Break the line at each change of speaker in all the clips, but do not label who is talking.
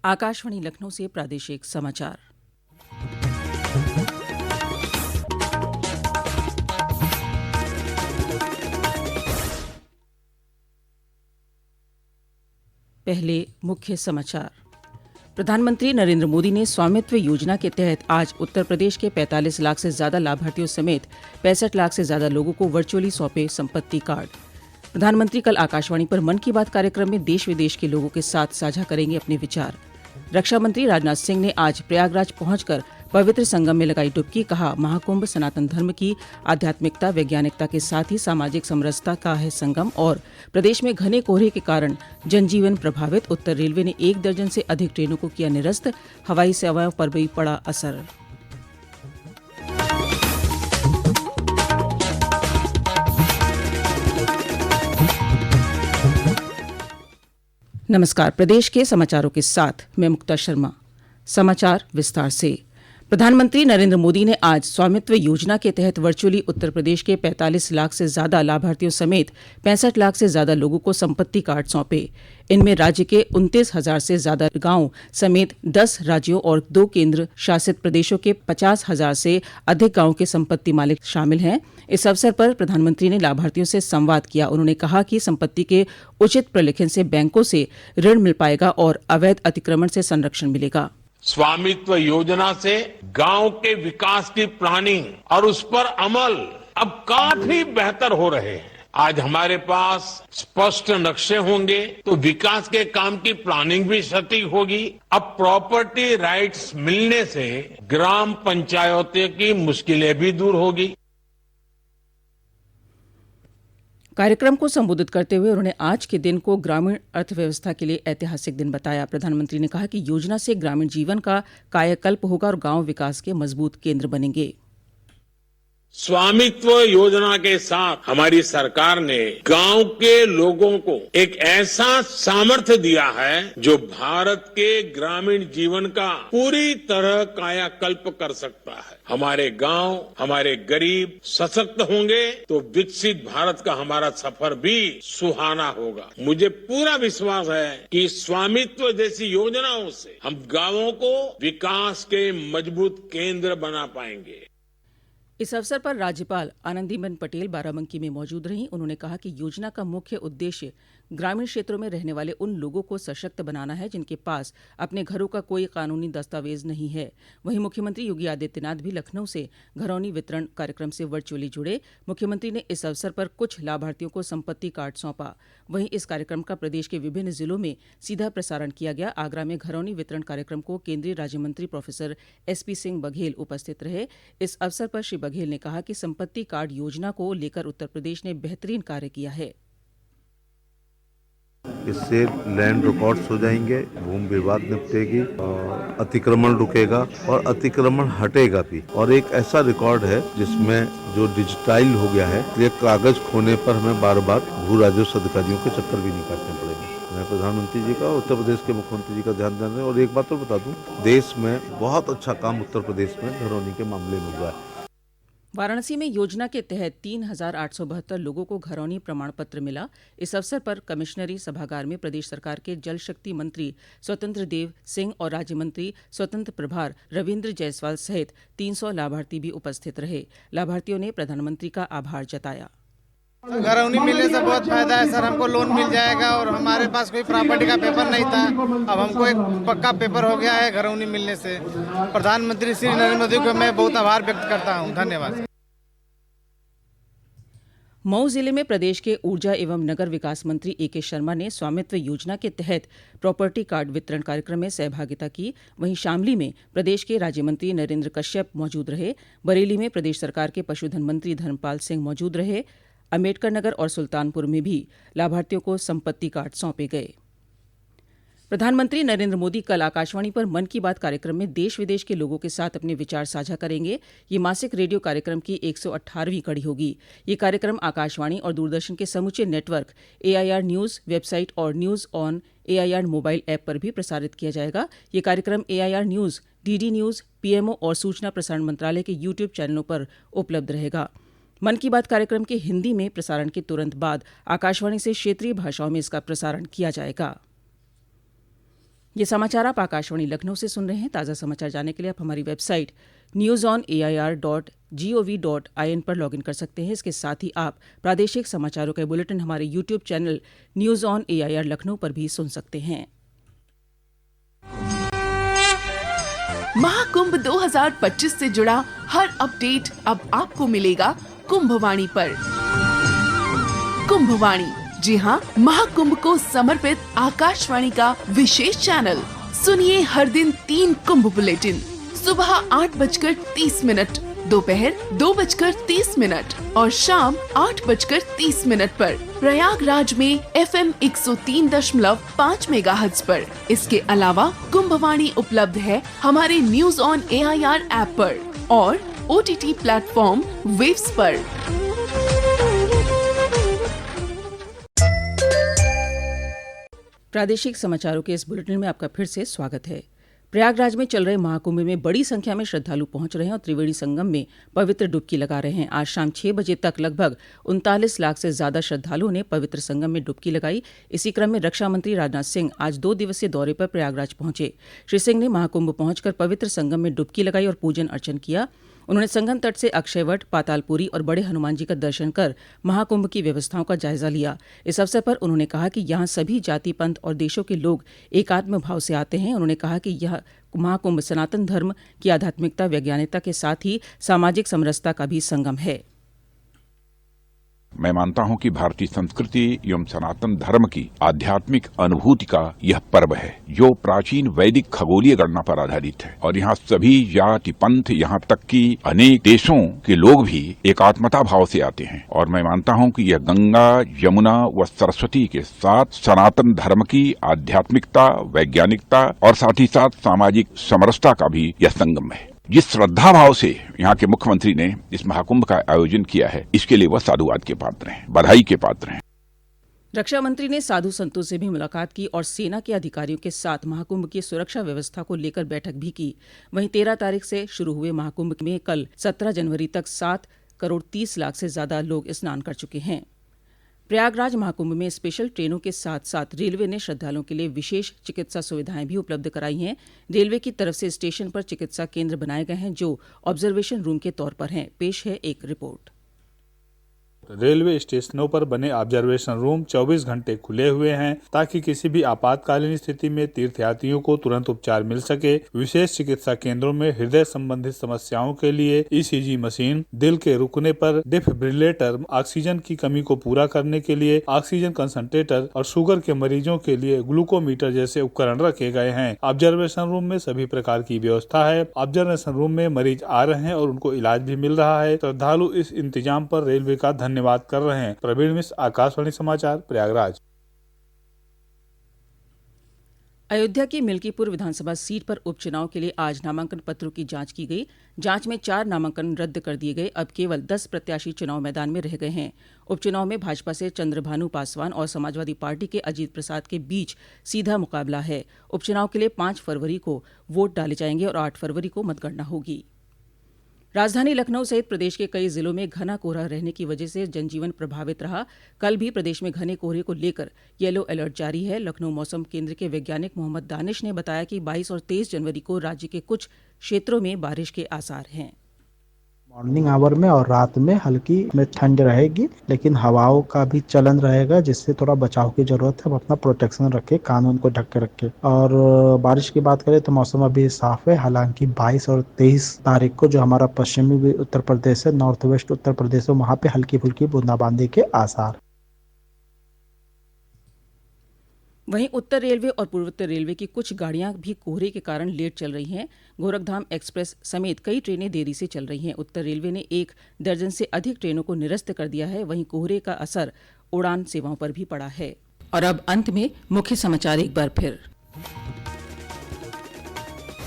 आकाशवाणी लखनऊ से प्रादेशिक समाचार। पहले मुख्य समाचार। प्रधानमंत्री नरेंद्र मोदी ने स्वामित्व योजना के तहत आज उत्तर प्रदेश के 45 लाख से ज्यादा लाभार्थियों समेत 65 लाख से ज्यादा लोगों को वर्चुअली सौंपे संपत्ति कार्ड। प्रधानमंत्री कल आकाशवाणी पर मन की बात कार्यक्रम में देश विदेश के लोगों के साथ साझा करेंगे अपने विचार। रक्षा मंत्री राजनाथ सिंह ने आज प्रयागराज पहुंचकर पवित्र संगम में लगाई डुबकी। कहा, महाकुंभ सनातन धर्म की आध्यात्मिकता, वैज्ञानिकता के साथ ही सामाजिक समरसता का है संगम। और प्रदेश में घने कोहरे के कारण जनजीवन प्रभावित। उत्तर रेलवे ने 1 दर्जन से अधिक ट्रेनों को किया निरस्त। हवाई सेवाओं पर भी पड़ा असर। नमस्कार। प्रदेश के समाचारों के साथ मैं मुक्ता शर्मा। समाचार विस्तार से। प्रधानमंत्री नरेंद्र मोदी ने आज स्वामित्व योजना के तहत वर्चुअली उत्तर प्रदेश के 45 लाख से ज्यादा लाभार्थियों समेत 65 लाख से ज्यादा लोगों को संपत्ति कार्ड सौंपे। इनमें राज्य के 29,000 से ज्यादा गांव समेत 10 राज्यों और 2 केंद्र शासित प्रदेशों के 50,000 से अधिक गांवों के संपत्ति मालिक शामिल हैं। इस अवसर पर प्रधानमंत्री ने लाभार्थियों से संवाद किया। उन्होंने कहा कि संपत्ति के उचित प्रलेखन से बैंकों से ऋण मिल पाएगा और अवैध अतिक्रमण से संरक्षण मिलेगा।
स्वामित्व योजना से गांव के विकास की प्लानिंग और उस पर अमल अब काफी बेहतर हो रहे हैं। आज हमारे पास स्पष्ट नक्शे होंगे तो विकास के काम की प्लानिंग भी सटीक होगी। अब प्रॉपर्टी राइट्स मिलने से ग्राम पंचायतों की मुश्किलें भी दूर होगी।
कार्यक्रम को संबोधित करते हुए उन्होंने आज के दिन को ग्रामीण अर्थव्यवस्था के लिए ऐतिहासिक दिन बताया। प्रधानमंत्री ने कहा कि योजना से ग्रामीण जीवन का कायाकल्प होगा और गांव विकास के मजबूत केंद्र बनेंगे।
स्वामित्व योजना के साथ हमारी सरकार ने गांव के लोगों को एक ऐसा सामर्थ्य दिया है जो भारत के ग्रामीण जीवन का पूरी तरह कायाकल्प कर सकता है। हमारे गांव, हमारे गरीब सशक्त होंगे तो विकसित भारत का हमारा सफर भी सुहाना होगा। मुझे पूरा विश्वास है कि स्वामित्व जैसी योजनाओं से हम गांवों को विकास के मजबूत केंद्र बना पाएंगे।
इस अवसर पर राज्यपाल आनंदीबेन पटेल बाराबंकी में मौजूद रहीं। उन्होंने कहा कि योजना का मुख्य उद्देश्य ग्रामीण क्षेत्रों में रहने वाले उन लोगों को सशक्त बनाना है जिनके पास अपने घरों का कोई कानूनी दस्तावेज नहीं है। वहीं मुख्यमंत्री योगी आदित्यनाथ भी लखनऊ से घरौनी वितरण कार्यक्रम से वर्चुअली जुड़े। मुख्यमंत्री ने इस अवसर पर कुछ लाभार्थियों को संपत्ति कार्ड सौंपा। वहीं इस कार्यक्रम का प्रदेश के विभिन्न जिलों में सीधा प्रसारण किया गया। आगरा में घरौनी वितरण कार्यक्रम को केंद्रीय राज्य मंत्री प्रोफेसर एसपी सिंह बघेल उपस्थित रहे। इस अवसर पर श्री बघेल ने कहा कि संपत्ति कार्ड योजना को लेकर उत्तर प्रदेश ने बेहतरीन कार्य किया है।
इससे लैंड रिकॉर्ड्स हो जाएंगे, भूमि विवाद निपटेगी और अतिक्रमण रुकेगा और अतिक्रमण हटेगा भी। और एक ऐसा रिकॉर्ड है जिसमें जो डिजिटाइल हो गया है, ये कागज खोने पर हमें बार बार भू राजस्व अधिकारियों के चक्कर भी नहीं काटने पड़ेंगे। मैं प्रधानमंत्री जी का, उत्तर प्रदेश के मुख्यमंत्री जी का ध्यान देने। और एक बात तो बता दूं, देश में बहुत अच्छा काम उत्तर प्रदेश में घरौनी के मामले में हुआ है।
वाराणसी में योजना के तहत 3,872 लोगों को घरौनी प्रमाण पत्र मिला। इस अवसर पर कमिश्नरी सभागार में प्रदेश सरकार के जल शक्ति मंत्री स्वतंत्र देव सिंह और राज्य मंत्री स्वतंत्र प्रभार रविन्द्र जायसवाल सहित 300 लाभार्थी भी उपस्थित रहे। लाभार्थियों ने प्रधानमंत्री का आभार जताया।
घरौनी मिलने से बहुत फायदा है सर। हमको लोन मिल जाएगा और हमारे पास कोई प्रॉपर्टी का पेपर नहीं था, अब हमको एक पक्का पेपर हो गया है घरौनी मिलने से। प्रधानमंत्री श्री नरेंद्र मोदी को मैं बहुत आभार व्यक्त करता हूं। धन्यवाद।
मऊ जिले में प्रदेश के ऊर्जा एवं नगर विकास मंत्री एके शर्मा ने स्वामित्व योजना के तहत प्रॉपर्टी कार्ड वितरण कार्यक्रम में सहभागिता की। वहीं शामली में प्रदेश के राज्य मंत्री नरेंद्र कश्यप मौजूद रहे। बरेली में प्रदेश सरकार के पशुधन मंत्री धर्मपाल सिंह मौजूद रहे। अम्बेडकर नगर और सुल्तानपुर में भी लाभार्थियों को संपत्ति कार्ड सौंपे गए। प्रधानमंत्री नरेंद्र मोदी कल आकाशवाणी पर मन की बात कार्यक्रम में देश विदेश के लोगों के साथ अपने विचार साझा करेंगे। ये मासिक रेडियो कार्यक्रम की 118वीं कड़ी होगी। ये कार्यक्रम आकाशवाणी और दूरदर्शन के समूचे नेटवर्क, एआईआर न्यूज वेबसाइट और news on AIR mobile app पर भी प्रसारित किया जाएगा। ये कार्यक्रम AIR news, DD news, PMO और सूचना प्रसारण मंत्रालय के यूट्यूब चैनलों पर उपलब्ध रहेगा। मन की बात कार्यक्रम के हिंदी में प्रसारण के तुरंत बाद आकाशवाणी से क्षेत्रीय भाषाओं में इसका प्रसारण किया जाएगा। ये समाचार आप आकाशवाणी लखनऊ से सुन रहे हैं। ताज़ा समाचार जानने के लिए आप हमारी वेबसाइट newsonair.gov.in पर लॉगिन कर सकते हैं। इसके साथ ही आप प्रादेशिक समाचारों के बुलेटिन हमारे YouTube channel news on AIR Lucknow पर भी सुन सकते हैं।
महाकुंभ 2025 से जुड़ा हर अपडेट अब आपको मिलेगा कुंभवाणी पर। कुंभवाणी, जी हाँ, महाकुंभ को समर्पित आकाशवाणी का विशेष चैनल। सुनिए हर दिन 3 कुंभ बुलेटिन, सुबह 8:30, दोपहर 2:30 और शाम 8:30 पर प्रयागराज में FM 103.5 मेगाहर्ट्ज पर। इसके अलावा कुंभवाणी उपलब्ध है हमारे न्यूज ऑन AIR ऐप पर और OTT प्लेटफॉर्म वेव्स पर।
प्रादेशिक समाचारों के इस बुलेटिन में आपका फिर से स्वागत है। प्रयागराज में चल रहे महाकुंभ में बड़ी संख्या में श्रद्धालु पहुंच रहे हैं और त्रिवेणी संगम में पवित्र डुबकी लगा रहे हैं। आज शाम 6 बजे तक लगभग 39 लाख से ज्यादा श्रद्धालुओं ने पवित्र संगम में डुबकी लगाई। इसी क्रम में रक्षा मंत्री राजनाथ सिंह आज 2 दिवसीय दौरे पर प्रयागराज पहुंचे। श्री सिंह ने महाकुंभ पहुंचकर पवित्र संगम में डुबकी लगाई और पूजन अर्चन किया। उन्होंने संगम तट से अक्षयवट, पातालपुरी और बड़े हनुमान जी का दर्शन कर महाकुंभ की व्यवस्थाओं का जायजा लिया। इस अवसर पर उन्होंने कहा कि यहाँ सभी जाति, पंथ और देशों के लोग एकात्म भाव से आते हैं। उन्होंने कहा कि यह महाकुंभ सनातन धर्म की आध्यात्मिकता, वैज्ञानिकता के साथ ही सामाजिक समरसता का भी संगम है।
मैं मानता हूं कि भारतीय संस्कृति एवं सनातन धर्म की आध्यात्मिक अनुभूति का यह पर्व है, जो प्राचीन वैदिक खगोलीय गणना पर आधारित है और यहाँ सभी जाति, पंथ, यहाँ तक कि अनेक देशों के लोग भी एकात्मता भाव से आते हैं। और मैं मानता हूं कि यह गंगा, यमुना व सरस्वती के साथ सनातन धर्म की आध्यात्मिकता, वैज्ञानिकता और साथ ही साथ सामाजिक समरसता का भी यह संगम है। जिस श्रद्धा भाव से यहाँ के मुख्यमंत्री ने इस महाकुंभ का आयोजन किया है, इसके लिए वह साधुवाद के पात्र हैं, बधाई के पात्र हैं।
रक्षा मंत्री ने साधु संतों से भी मुलाकात की और सेना के अधिकारियों के साथ महाकुंभ की सुरक्षा व्यवस्था को लेकर बैठक भी की। वहीं 13 तारीख से शुरू हुए महाकुंभ में कल 17 जनवरी तक 7,30,00,000 से ज्यादा लोग स्नान कर चुके हैं। प्रयागराज महाकुंभ में स्पेशल ट्रेनों के साथ साथ रेलवे ने श्रद्धालुओं के लिए विशेष चिकित्सा सुविधाएं भी उपलब्ध कराई हैं। रेलवे की तरफ से स्टेशन पर चिकित्सा केंद्र बनाए गए हैं जो ऑब्जर्वेशन रूम के तौर पर हैं। पेश है एक रिपोर्ट।
रेलवे स्टेशनों पर बने ऑब्जर्वेशन रूम 24 घंटे खुले हुए हैं ताकि किसी भी आपातकालीन स्थिति में तीर्थयात्रियों को तुरंत उपचार मिल सके। विशेष चिकित्सा केंद्रों में हृदय संबंधित समस्याओं के लिए ECG मशीन, दिल के रुकने पर डिफिब्रिलेटर, ऑक्सीजन की कमी को पूरा करने के लिए ऑक्सीजन कंसंट्रेटर और शुगर के मरीजों के लिए ग्लूकोमीटर जैसे उपकरण रखे गए हैं। ऑब्जर्वेशन रूम में सभी प्रकार की व्यवस्था है। ऑब्जर्वेशन रूम में मरीज आ रहे हैं और उनको इलाज भी मिल रहा है। श्रद्धालु इस इंतजाम पर रेलवे का धन्यवाद कर रहे हैं। प्रवीण मिश्र, आकाशवाणी समाचार, प्रयागराज।
अयोध्या की मिल्कीपुर विधानसभा सीट पर उपचुनाव के लिए आज नामांकन पत्रों की जांच की गई। जांच में 4 नामांकन रद्द कर दिए गए। अब केवल 10 प्रत्याशी चुनाव मैदान में रह गए हैं। उपचुनाव में भाजपा से चंद्रभानु पासवान और समाजवादी पार्टी के अजीत प्रसाद के बीच सीधा मुकाबला है। उपचुनाव के लिए 5 फरवरी को वोट डाले जाएंगे और 8 फरवरी को मतगणना होगी। राजधानी लखनऊ सहित प्रदेश के कई जिलों में घना कोहरा रहने की वजह से जनजीवन प्रभावित रहा। कल भी प्रदेश में घने कोहरे को लेकर येलो अलर्ट जारी है। लखनऊ मौसम केंद्र के वैज्ञानिक मोहम्मद दानिश ने बताया कि 22 और 23 जनवरी को राज्य के कुछ क्षेत्रों में बारिश के आसार हैं।
मॉर्निंग आवर में और रात में हल्की में ठंड रहेगी, लेकिन हवाओं का भी चलन रहेगा, जिससे थोड़ा बचाव की जरूरत है। हम अपना प्रोटेक्शन रखें, कानून को ढक के रखें। और बारिश की बात करें तो मौसम अभी साफ है। हालांकि 22 और 23 तारीख को जो हमारा पश्चिमी उत्तर प्रदेश है, नॉर्थ वेस्ट उत्तर प्रदेश है, वहाँ पे हल्की फुल्की बूंदाबांदी के आसार।
वहीं उत्तर रेलवे और पूर्वोत्तर रेलवे की कुछ गाड़ियां भी कोहरे के कारण लेट चल रही हैं। गोरखधाम एक्सप्रेस समेत कई ट्रेनें देरी से चल रही हैं। उत्तर रेलवे ने 1 दर्जन से अधिक ट्रेनों को निरस्त कर दिया है। वहीं कोहरे का असर उड़ान सेवाओं पर भी पड़ा है। और अब अंत में मुख्य समाचार एक बार फिर।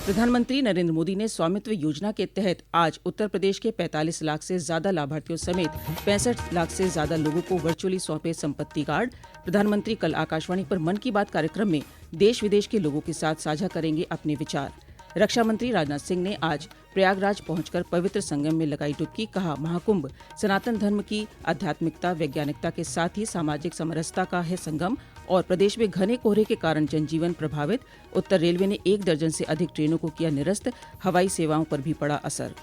प्रधानमंत्री नरेंद्र मोदी ने स्वामित्व योजना के तहत आज उत्तर प्रदेश के 45 लाख से ज्यादा लाभार्थियों समेत 65 लाख से ज्यादा लोगों को वर्चुअली सौंपे संपत्ति कार्ड। प्रधानमंत्री कल आकाशवाणी पर मन की बात कार्यक्रम में देश विदेश के लोगों के साथ साझा करेंगे अपने विचार। रक्षा मंत्री राजनाथ सिंह ने आज प्रयागराज पहुंचकर पवित्र संगम में लगाई डुबकी। कहा, महाकुंभ सनातन धर्म की आध्यात्मिकता, वैज्ञानिकता के साथ ही सामाजिक समरसता का है संगम। और प्रदेश में घने कोहरे के कारण जनजीवन प्रभावित। उत्तर रेलवे ने 1 दर्जन से अधिक ट्रेनों को किया निरस्त। हवाई सेवाओं पर भी पड़ा असर।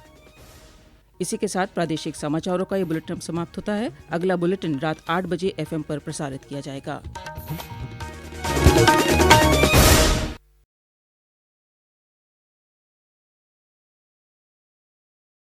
इसी के साथ प्रादेशिक समाचारों का ये बुलेटिन समाप्त होता है। अगला बुलेटिन रात 8 बजे FM पर प्रसारित किया जाएगा।